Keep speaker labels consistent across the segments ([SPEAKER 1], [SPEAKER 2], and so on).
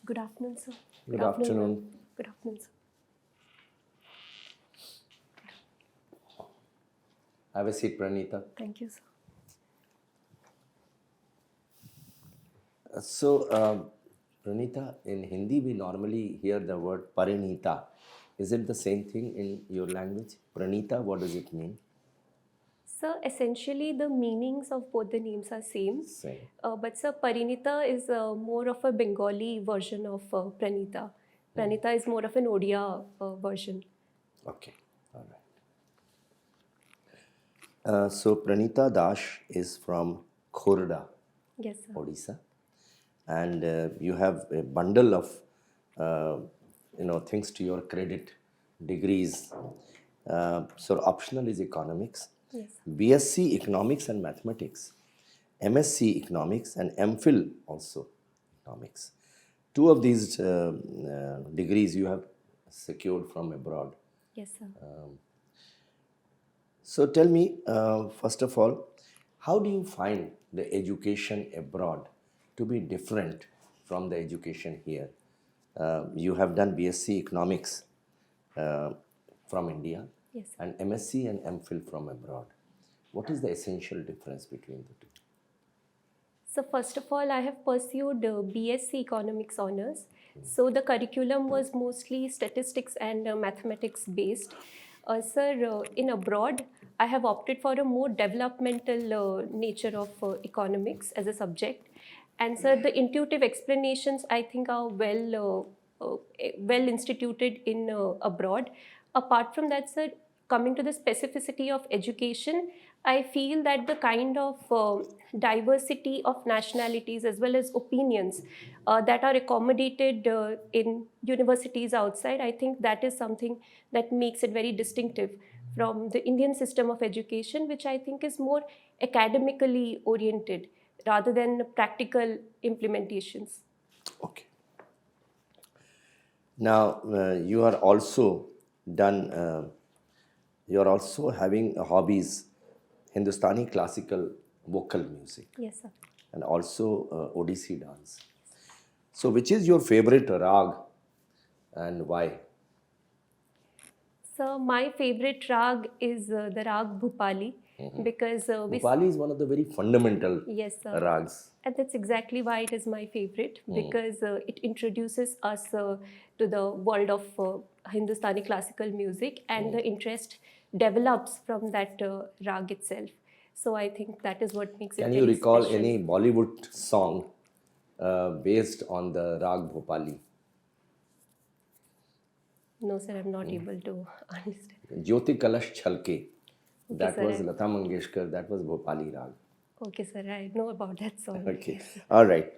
[SPEAKER 1] Good afternoon, sir.
[SPEAKER 2] Good afternoon.
[SPEAKER 1] ma'am. Good afternoon, sir.
[SPEAKER 2] Have a seat, Pranita.
[SPEAKER 1] Thank you, sir.
[SPEAKER 2] Pranita, in Hindi we normally hear the word Parinita. Is it the same thing in your language? Pranita, what does it mean?
[SPEAKER 1] Sir, essentially the meanings of both the names are same.
[SPEAKER 2] Same.
[SPEAKER 1] But sir, Parinita is more of a Bengali version of Pranita. Pranita is more of an Odia version.
[SPEAKER 2] Okay, all right. So Pranita Dash is from Khorda,
[SPEAKER 1] Yes, sir.
[SPEAKER 2] Odisha, and you have a bundle of things to your credit, degrees. So optional is economics,
[SPEAKER 1] Yes.
[SPEAKER 2] BSc economics and mathematics, MSc economics, and MPhil also economics. Two of these degrees you have secured from abroad.
[SPEAKER 1] Yes, sir.
[SPEAKER 2] So tell me, first of all, how do you find the education abroad to be different from the education here? You have done BSc Economics from India
[SPEAKER 1] Yes, sir.
[SPEAKER 2] and MSc and MPhil from abroad. What is the essential difference between the two?
[SPEAKER 1] So first of all, I have pursued BSc Economics Honours. So the curriculum was mostly statistics and mathematics based. Sir, in abroad, I have opted for a more developmental nature of economics as a subject. And sir, the intuitive explanations I think are well instituted in abroad. Apart from that, sir, coming to the specificity of education, I feel that the kind of diversity of nationalities as well as opinions that are accommodated in universities outside, I think that is something that makes it very distinctive from the Indian system of education, which I think is more academically oriented rather than practical implementations.
[SPEAKER 2] Okay. Now you are also done. You are also having hobbies, Hindustani classical vocal music,
[SPEAKER 1] Yes, sir.
[SPEAKER 2] and also Odissi dance. So, which is your favorite rag, and why?
[SPEAKER 1] So my favorite rag is the rag Bhupali because
[SPEAKER 2] Bhopali is one of the very fundamental
[SPEAKER 1] yes, sir.
[SPEAKER 2] rags.
[SPEAKER 1] And that's exactly why it is my favorite because it introduces us to the world of Hindustani classical music and the interest develops from that rag itself. So I think that is what makes it
[SPEAKER 2] Can you
[SPEAKER 1] very
[SPEAKER 2] recall
[SPEAKER 1] special.
[SPEAKER 2] any Bollywood song based on the rag Bhopali?
[SPEAKER 1] No, sir, I'm not able to understand.
[SPEAKER 2] Jyoti Kalash Chalke. That
[SPEAKER 1] sir,
[SPEAKER 2] was Lata Mangeshkar. That was Bhopali rag.
[SPEAKER 1] Okay, sir, I know about that song.
[SPEAKER 2] Okay. All right.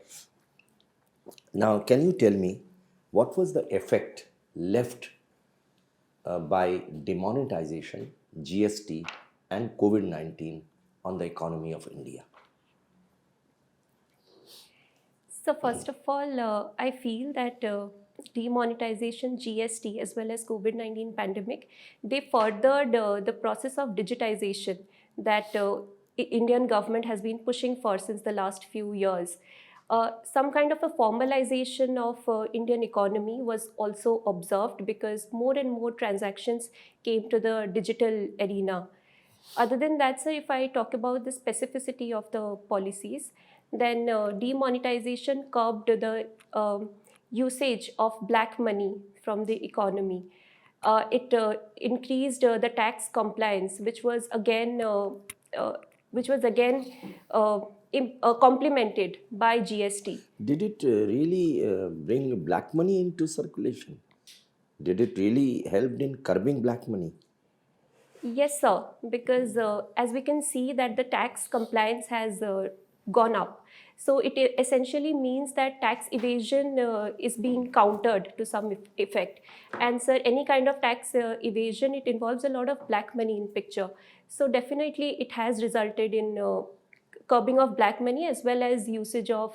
[SPEAKER 2] Now, can you tell me what was the effect left by demonetization, GST, and COVID 19 on the economy of India?
[SPEAKER 1] So first of all, I feel that demonetization, GST, as well as COVID-19 pandemic, they furthered the process of digitization that Indian government has been pushing for since the last few years. Some kind of a formalization of Indian economy was also observed because more and more transactions came to the digital arena. Other than that, sir, if I talk about the specificity of the policies, then demonetization curbed the usage of black money from the economy. It increased the tax compliance, uh, which was again complemented by GST.
[SPEAKER 2] Did it really bring black money into circulation? Did it really help in curbing black money?
[SPEAKER 1] Yes, sir, because as we can see that the tax compliance has gone up. So it essentially means that tax evasion is being countered to some effect. And sir, any kind of tax evasion, it involves a lot of black money in picture. So definitely it has resulted in curbing of black money as well as usage of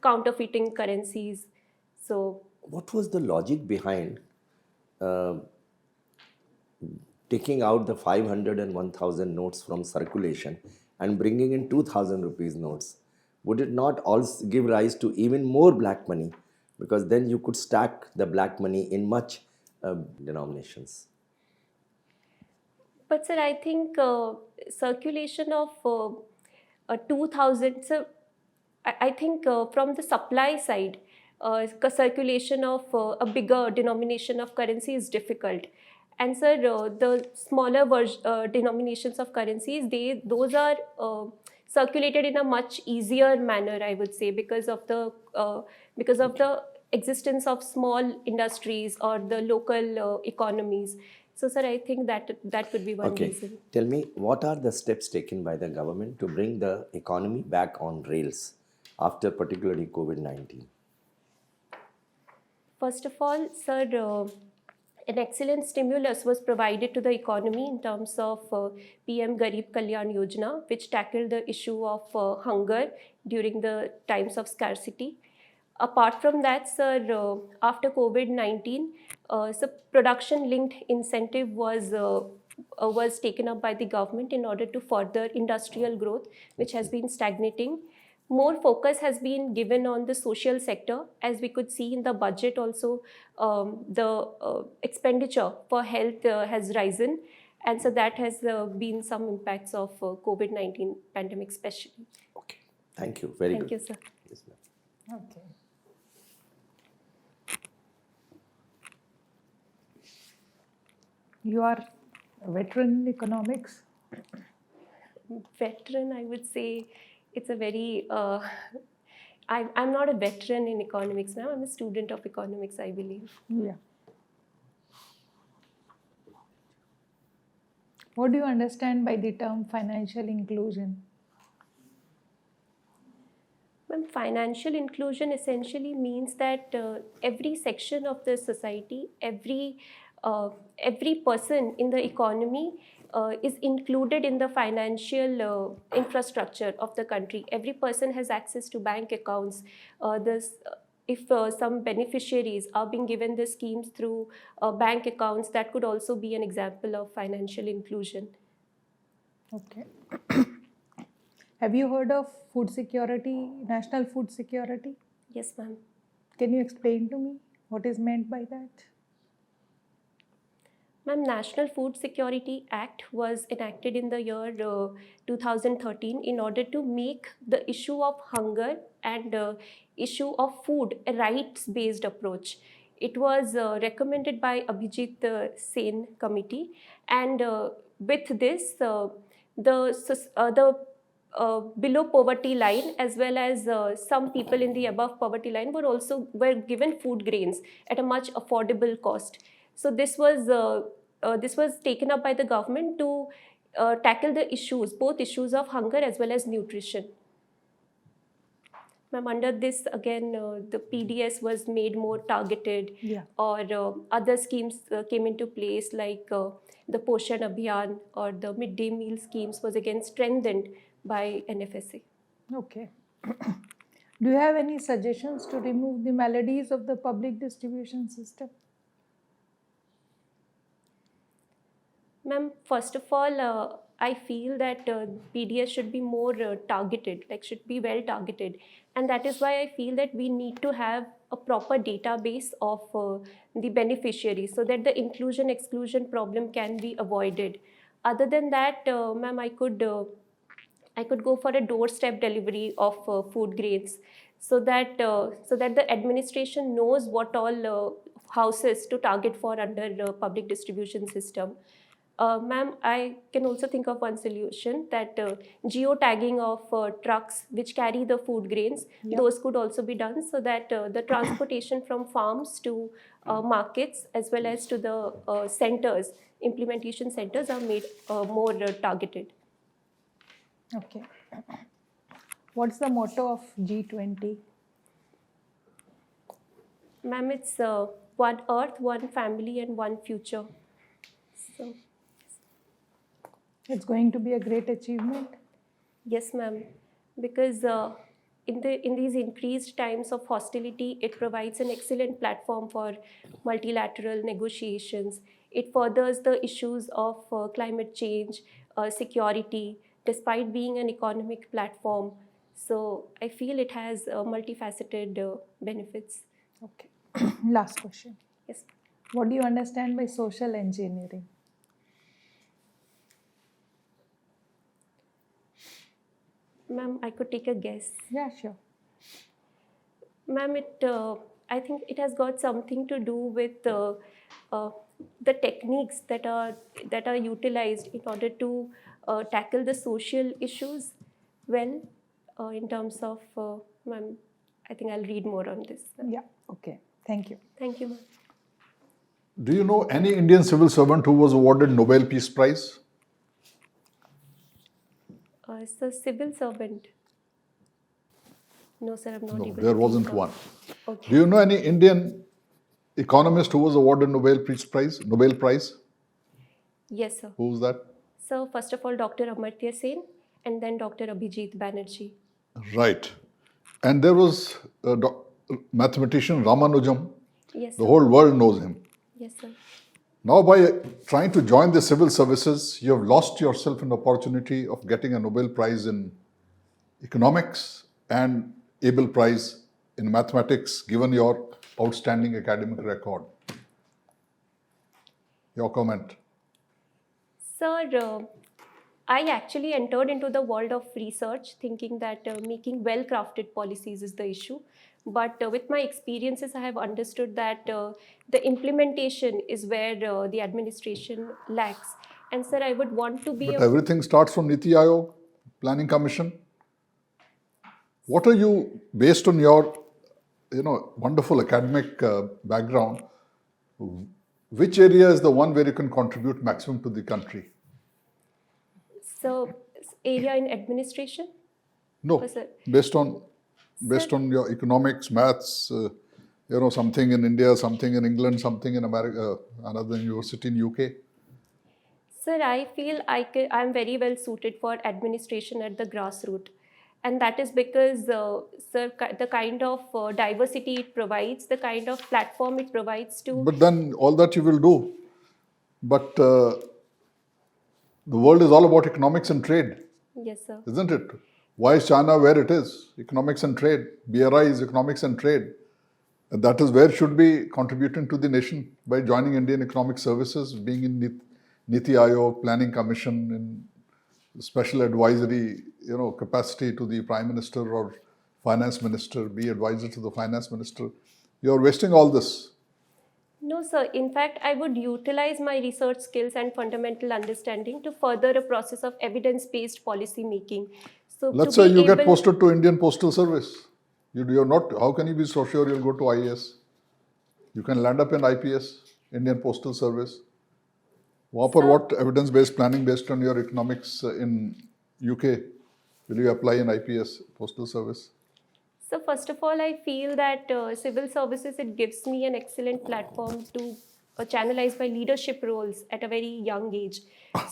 [SPEAKER 1] counterfeiting currencies. So
[SPEAKER 2] What was the logic behind uh, taking out the 500 and 1000 notes from circulation and bringing in 2000 rupees notes? Would it not also give rise to even more black money because then you could stack the black money in much denominations.
[SPEAKER 1] But sir, I think circulation of 2000, so I think from the supply side, circulation of a bigger denomination of currency is difficult. And sir, the smaller denominations of currencies, those are circulated in a much easier manner, I would say, because of the existence of small industries or the local economies. So, sir, I think that would be one
[SPEAKER 2] Okay,
[SPEAKER 1] reason.
[SPEAKER 2] tell me, what are the steps taken by the government to bring the economy back on rails after particularly COVID-19?
[SPEAKER 1] First of all, sir, an excellent stimulus was provided to the economy in terms of PM Garib Kalyan Yojana, which tackled the issue of hunger during the times of scarcity. Apart from that, sir, after COVID-19, so production-linked incentive was taken up by the government in order to further industrial growth, which has been stagnating. More focus has been given on the social sector, as we could see in the budget also. The expenditure for health has risen, and so that has been some impacts of COVID-19 pandemic especially.
[SPEAKER 2] Okay, thank you. Very
[SPEAKER 1] Thank
[SPEAKER 2] good.
[SPEAKER 1] you, sir.
[SPEAKER 2] Yes, ma'am.
[SPEAKER 3] Okay. You are a veteran in economics.
[SPEAKER 1] Veteran, I would say it's a very I'm not a veteran in economics, ma'am. I'm a student of economics, I believe.
[SPEAKER 3] Yeah. What do you understand by the term financial inclusion?
[SPEAKER 1] Ma'am, financial inclusion essentially means that every section of the society, every person in the economy is included in the financial infrastructure of the country. Every person has access to bank accounts. If some beneficiaries are being given the schemes through bank accounts, that could also be an example of financial inclusion.
[SPEAKER 3] Okay. Have you heard of food security, national food security?
[SPEAKER 1] Yes, ma'am.
[SPEAKER 3] Can you explain to me what is meant by that?
[SPEAKER 1] Ma'am, National Food Security Act was enacted in the year 2013 in order to make the issue of hunger and issue of food a rights-based approach. It was recommended by Abhijit Sen committee, and with this, the below poverty line as well as some people in the above poverty line were given food grains at a much affordable cost. So this was taken up by the government to tackle the issues, both issues of hunger as well as nutrition. Ma'am, under this again, the PDS was made more targeted,
[SPEAKER 3] Yeah.
[SPEAKER 1] or other schemes came into place like the Poshan Abhiyan or the midday meal schemes was again strengthened by NFSA.
[SPEAKER 3] Okay. Do you have any suggestions to remove the maladies of the public distribution system?
[SPEAKER 1] Ma'am, first of all, I feel that PDS should be more targeted, like should be well targeted. And that is why I feel that we need to have a proper database of the beneficiaries so that the inclusion-exclusion problem can be avoided. Other than that, ma'am, I could go for a doorstep delivery of food grains so that the administration knows what all houses to target for under public distribution system. Ma'am, I can also think of one solution that geotagging of trucks which carry the food grains,
[SPEAKER 3] Yeah.
[SPEAKER 1] those could also be done so that the transportation from farms to markets as well as to the centers, implementation centers are made more targeted.
[SPEAKER 3] Okay. What's the motto of G20?
[SPEAKER 1] Ma'am, it's one earth, one family, and one future. So,
[SPEAKER 3] It's going to be a great achievement.
[SPEAKER 1] yes, ma'am, because in these increased times of hostility, it provides an excellent platform for multilateral negotiations. It furthers the issues of climate change, security, despite being an economic platform. So I feel it has multifaceted benefits.
[SPEAKER 3] Okay. Last question.
[SPEAKER 1] Yes.
[SPEAKER 3] What do you understand by social engineering?
[SPEAKER 1] Ma'am, I could take a guess.
[SPEAKER 3] Yeah, sure.
[SPEAKER 1] Ma'am, I think it has got something to do with uh, the techniques that are utilized in order to tackle the social issues well, in terms of, ma'am, I think I'll read more on this.
[SPEAKER 3] Yeah. Okay. Thank you.
[SPEAKER 1] Thank you, ma'am.
[SPEAKER 4] Do you know any Indian civil servant who was awarded Nobel Peace Prize?
[SPEAKER 1] So civil servant. No, sir, I'm not
[SPEAKER 4] No,
[SPEAKER 1] able to
[SPEAKER 4] there
[SPEAKER 1] think
[SPEAKER 4] wasn't
[SPEAKER 1] of.
[SPEAKER 4] one.
[SPEAKER 1] Okay.
[SPEAKER 4] Do you know any Indian economist who was awarded Nobel Peace Prize? Nobel Prize?
[SPEAKER 1] Yes, sir.
[SPEAKER 4] Who was that?
[SPEAKER 1] So first of all, Dr. Amartya Sen, and then Dr. Abhijit Banerjee.
[SPEAKER 4] Right. And there was a mathematician Ramanujam.
[SPEAKER 1] Yes,
[SPEAKER 4] The
[SPEAKER 1] sir.
[SPEAKER 4] whole world knows him.
[SPEAKER 1] Yes, sir.
[SPEAKER 4] Now, by trying to join the civil services, you have lost yourself an opportunity of getting a Nobel Prize in economics and Abel Prize in mathematics, given your outstanding academic record. Your comment.
[SPEAKER 1] Sir, I actually entered into the world of research thinking that making well-crafted policies is the issue. But with my experiences, I have understood that the implementation is where the administration lacks. And sir, I would want to be
[SPEAKER 4] But
[SPEAKER 1] a...
[SPEAKER 4] everything starts from Niti Aayog, Planning Commission. What are you, based on your, wonderful academic background, which area is the one where you can contribute maximum to the country?
[SPEAKER 1] So, area in administration?
[SPEAKER 4] No,
[SPEAKER 1] Oh, sir.
[SPEAKER 4] based on your economics, maths, something in India, something in England, something in America, another university in UK.
[SPEAKER 1] Sir, I feel I'm very well suited for administration at the grassroots. And that is because, sir, the kind of diversity it provides, the kind of platform it provides to...
[SPEAKER 4] But then all that you will do. But the world is all about economics and trade,
[SPEAKER 1] Yes, sir.
[SPEAKER 4] isn't it? Why is China where it is? Economics and trade. BRI is economics and trade. And that is where should be contributing to the nation by joining Indian Economic Services, being in Niti Aayog, Planning Commission, in special advisory, capacity to the Prime Minister or Finance Minister, be advisor to the Finance Minister. You are wasting all this.
[SPEAKER 1] No, sir. In fact, I would utilize my research skills and fundamental understanding to further a process of evidence-based policy making. So,
[SPEAKER 4] Let's
[SPEAKER 1] to
[SPEAKER 4] say
[SPEAKER 1] be
[SPEAKER 4] you get
[SPEAKER 1] able...
[SPEAKER 4] posted to Indian Postal Service. You're not, how can you be so sure you'll go to IAS? You can land up in IPS, Indian Postal Service. What evidence-based planning based on your economics in UK will you apply in IPS, Postal Service?
[SPEAKER 1] So first of all, I feel that civil services, it gives me an excellent platform to channelize my leadership roles at a very young age.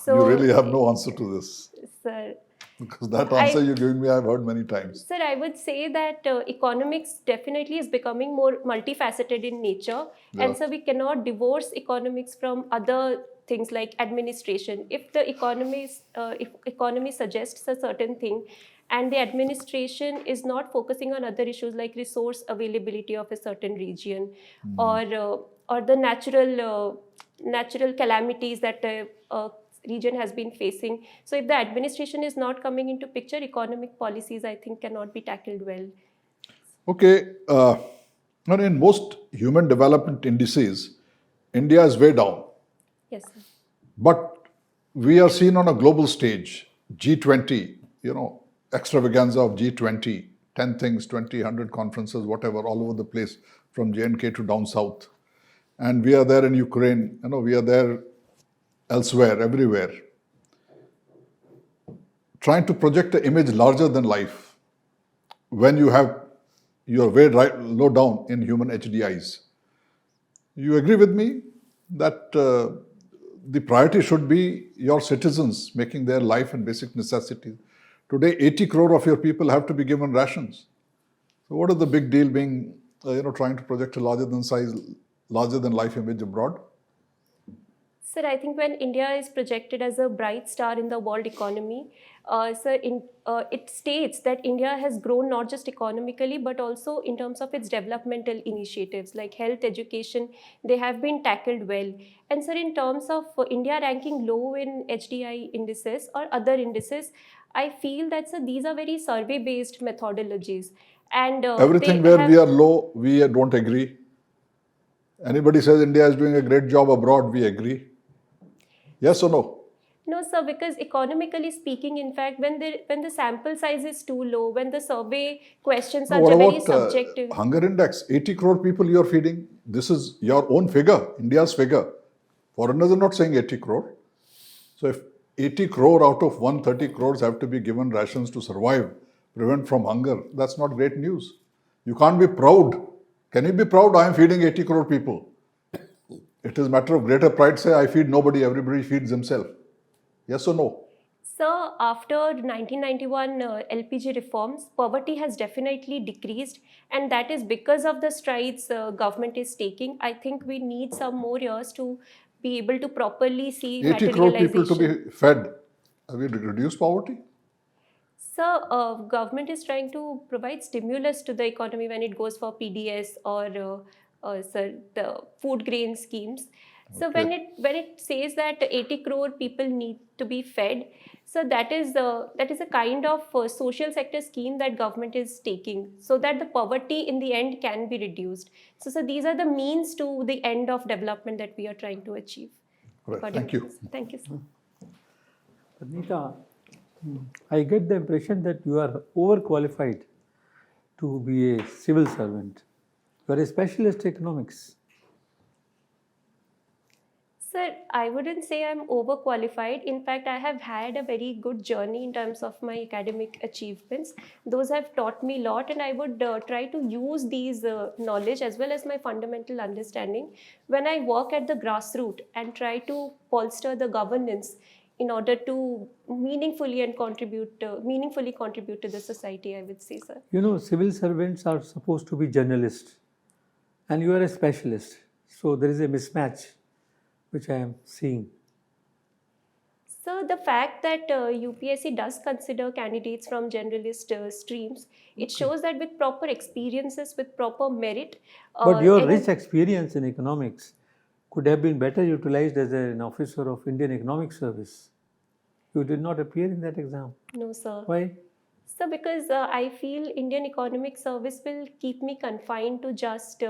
[SPEAKER 1] So,
[SPEAKER 4] You really have no answer to this.
[SPEAKER 1] sir,
[SPEAKER 4] Because that answer you're giving me, I've heard many times.
[SPEAKER 1] sir, I would say that economics definitely is becoming more multifaceted in nature.
[SPEAKER 4] Yeah.
[SPEAKER 1] And so we cannot divorce economics from other things like administration. If the if economy suggests a certain thing, and the administration is not focusing on other issues like resource availability of a certain region, or the natural calamities that a region has been facing. So if the administration is not coming into picture, economic policies, I think, cannot be tackled well.
[SPEAKER 4] Okay, and in most human development indices, India is way down.
[SPEAKER 1] Yes, sir.
[SPEAKER 4] But we are seen on a global stage, G20, extravaganza of G20, 10 things, 20, 100 conferences, whatever, all over the place, from J&K to down south. And we are there in Ukraine, we are there elsewhere, everywhere, trying to project an image larger than life when you are way low down in human HDIs. You agree with me that the priority should be your citizens making their life and basic necessities. Today, 80 crore of your people have to be given rations. So what is the big deal being, trying to project a larger than life image abroad?
[SPEAKER 1] Sir, I think when India is projected as a bright star in the world economy, it states that India has grown not just economically but also in terms of its developmental initiatives like health, education. They have been tackled well. And sir, in terms of India ranking low in HDI indices or other indices, I feel that sir, these are very survey-based methodologies, and
[SPEAKER 4] Everything
[SPEAKER 1] they
[SPEAKER 4] where
[SPEAKER 1] have.
[SPEAKER 4] we are low, we don't agree. Anybody says India is doing a great job abroad, we agree. Yes or no?
[SPEAKER 1] No, sir, because economically speaking, in fact, when the sample size is too low, when the survey questions
[SPEAKER 4] Now,
[SPEAKER 1] are
[SPEAKER 4] what
[SPEAKER 1] very
[SPEAKER 4] about
[SPEAKER 1] subjective.
[SPEAKER 4] hunger index? 80 crore people you are feeding. This is your own figure, India's figure. Foreigners are not saying 80 crore. So if 80 crore out of 130 crores have to be given rations to survive, prevent from hunger, that's not great news. You can't be proud. Can you be proud? I am feeding 80 crore people. It is a matter of greater pride. Say, I feed nobody, everybody feeds himself. Yes or no?
[SPEAKER 1] So, after 1991 LPG reforms, poverty has definitely decreased, and that is because of the strides government is taking. I think we need some more years to be able to properly see
[SPEAKER 4] 80 crore people to
[SPEAKER 1] materialization.
[SPEAKER 4] be fed. Have we reduced poverty?
[SPEAKER 1] So, government is trying to provide stimulus to the economy when it goes for PDS or sir, the food grain schemes. So
[SPEAKER 4] Okay.
[SPEAKER 1] when it says that 80 crore people need to be fed, so that is a kind of social sector scheme that government is taking, so that the poverty in the end can be reduced. So these are the means to the end of development that we are trying to achieve.
[SPEAKER 4] Right.
[SPEAKER 1] According
[SPEAKER 4] Thank
[SPEAKER 1] to
[SPEAKER 4] you.
[SPEAKER 1] this. Thank you, sir.
[SPEAKER 5] Pranita, I get the impression that you are overqualified to be a civil servant. You are a specialist economics.
[SPEAKER 1] Sir, I wouldn't say I'm overqualified. In fact, I have had a very good journey in terms of my academic achievements. Those have taught me a lot, and I would try to use these knowledge as well as my fundamental understanding when I work at the grassroots and try to bolster the governance in order to meaningfully contribute to the society, I would say, sir.
[SPEAKER 5] You know, civil servants are supposed to be journalists, and you are a specialist. So there is a mismatch which I am seeing.
[SPEAKER 1] So the fact that UPSC does consider candidates from generalist streams, it shows that with proper experiences, with proper merit,
[SPEAKER 5] But your
[SPEAKER 1] any.
[SPEAKER 5] rich experience in economics could have been better utilized as an officer of Indian Economic Service. You did not appear in that exam.
[SPEAKER 1] No, sir.
[SPEAKER 5] Why?
[SPEAKER 1] So because I feel Indian Economic Service will keep me confined to just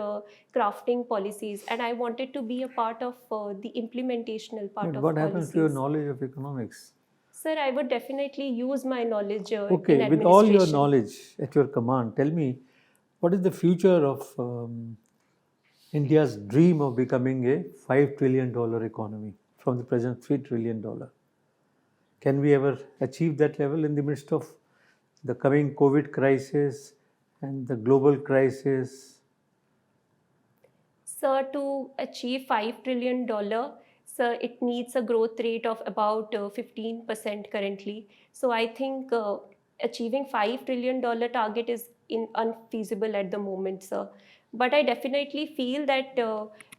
[SPEAKER 1] crafting policies, and I wanted to be a part of the implementational part
[SPEAKER 5] But
[SPEAKER 1] of
[SPEAKER 5] what happens to your
[SPEAKER 1] policies.
[SPEAKER 5] knowledge of economics?
[SPEAKER 1] Sir, I would definitely use my knowledge in
[SPEAKER 5] Okay,
[SPEAKER 1] administration.
[SPEAKER 5] with all your knowledge at your command, tell me what is the future of India's dream of becoming a $5 trillion economy from the present $3 trillion? Can we ever achieve that level in the midst of the coming COVID crisis and the global crisis?
[SPEAKER 1] Sir, to achieve $5 trillion, sir, it needs a growth rate of about 15% currently. So I think achieving $5 trillion target is unfeasible at the moment, sir. But I definitely feel that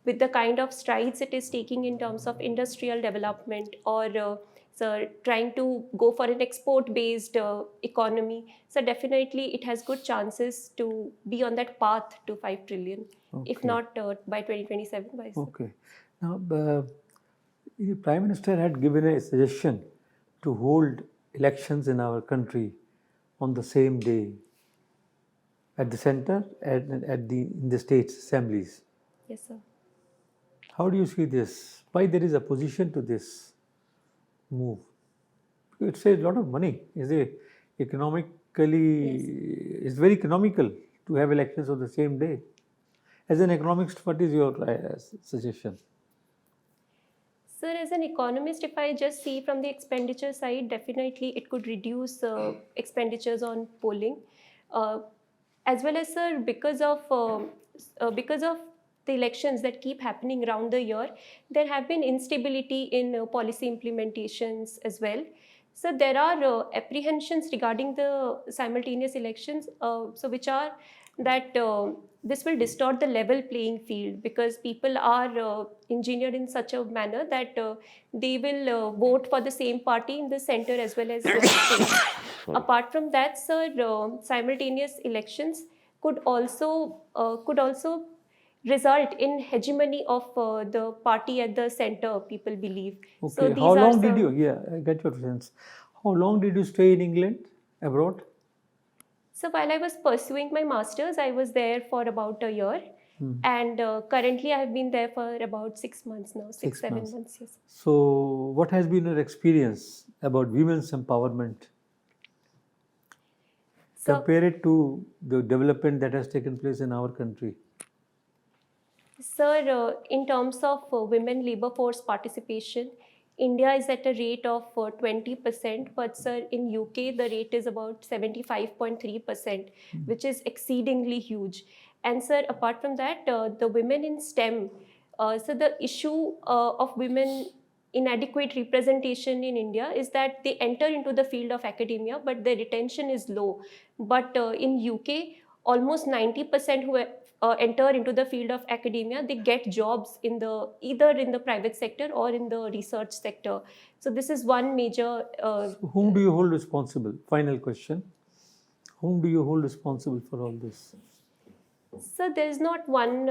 [SPEAKER 1] with the kind of strides it is taking in terms of industrial development or so trying to go for an export-based economy, so definitely it has good chances to be on that path to 5 trillion, if
[SPEAKER 5] Okay.
[SPEAKER 1] not by 2027. By
[SPEAKER 5] Okay. Now, the Prime Minister had given a suggestion to hold elections in our country on the same day at the center and in the states assemblies.
[SPEAKER 1] Yes, sir.
[SPEAKER 5] How do you see this? Why there is opposition to this move? It saves a lot of money. Is it economically? It's very economical to have elections on the same day. As an economist, what is your suggestion?
[SPEAKER 1] Sir, as an economist, if I just see from the expenditure side, definitely it could reduce expenditures on polling, as well as, sir, because of the elections that keep happening around the year, there have been instability in policy implementations as well. So there are apprehensions regarding the simultaneous elections, so which are that this will distort the level playing field, because people are engineered in such a manner that they will vote for the same party in the center as well as state. Apart from that, sir, simultaneous elections could also result in hegemony of the party at the center, people believe.
[SPEAKER 5] Okay.
[SPEAKER 1] these
[SPEAKER 5] How
[SPEAKER 1] are
[SPEAKER 5] long did
[SPEAKER 1] some-
[SPEAKER 5] you? Yeah, I get your sense. How long did you stay in England, abroad?
[SPEAKER 1] So while I was pursuing my master's, I was there for about a year. And currently I have been there for about 6 months now, 7 months, yes.
[SPEAKER 5] So, what has been your experience about women's empowerment?
[SPEAKER 1] So,
[SPEAKER 5] Compare it to the development that has taken place in our country.
[SPEAKER 1] sir, in terms of women labor force participation, India is at a rate of 20%, but sir, in UK the rate is about 75.3%, which is exceedingly huge. And sir, apart from that, the women in STEM, so the issue of women inadequate representation in India is that they enter into the field of academia, but their retention is low. But in UK, almost 90% who enter into the field of academia, they get jobs in the either in the private sector or in the research sector. So this is one major.
[SPEAKER 5] So whom do you hold responsible? Final question. Whom do you hold responsible for all this?
[SPEAKER 1] So there's not one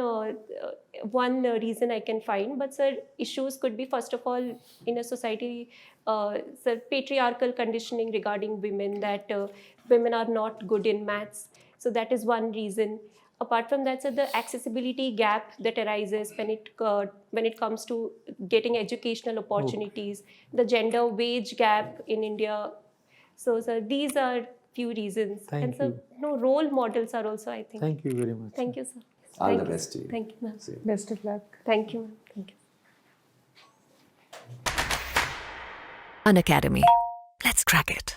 [SPEAKER 1] reason I can find, but sir, issues could be, first of all, in a society, sir, patriarchal conditioning regarding women, that women are not good in maths. So that is one reason. Apart from that, sir, the accessibility gap that arises when it comes to getting educational opportunities, the gender wage gap in India. So sir, these are few reasons.
[SPEAKER 5] Thank
[SPEAKER 1] and so,
[SPEAKER 5] you.
[SPEAKER 1] no, role models are also, I think.
[SPEAKER 5] Thank you very much.
[SPEAKER 1] Thank you, sir.
[SPEAKER 2] All
[SPEAKER 1] Thank
[SPEAKER 2] the
[SPEAKER 1] you,
[SPEAKER 2] best
[SPEAKER 1] sir.
[SPEAKER 2] to you.
[SPEAKER 1] Thank you, ma'am.
[SPEAKER 2] See you.
[SPEAKER 3] Best of luck.
[SPEAKER 1] Thank you, ma'am. Thank you.
[SPEAKER 6] Unacademy. Let's crack it.